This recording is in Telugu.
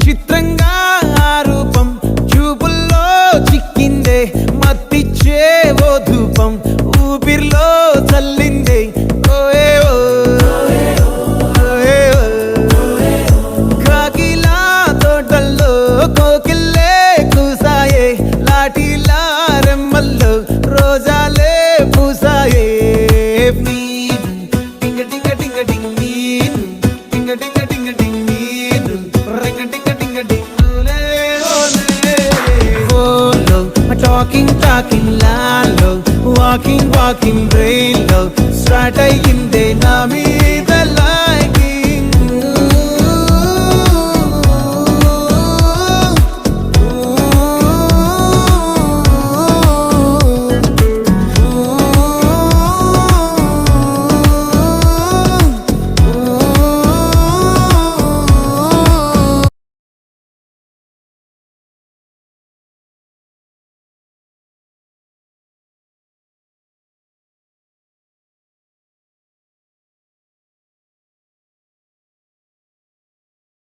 చిత్రంగా ఆ రూపం చూపుల్లో చిక్కిందే మత్తిచ్చే ఓ ధూపం ఊపిరిలో చల్లిందే ఓయే ఓ కాకిలా తోటల్లో కోకిల్లే కూసాయే లాఠీలా రెమ్మల్లో రోజాలే పూసాయే టింగ టింగ టింగ టింగ్ నీరు టింగ టింగ టింగ టింగ్ నీరు రింగ టింగ టింగ టింగ్ ఓలే ఓలే ఓలో టాకింగ్ లాలో వాకింగ్ బ్రెయిన్ లో స్టార్ట్ అయ్యిందే నా మీద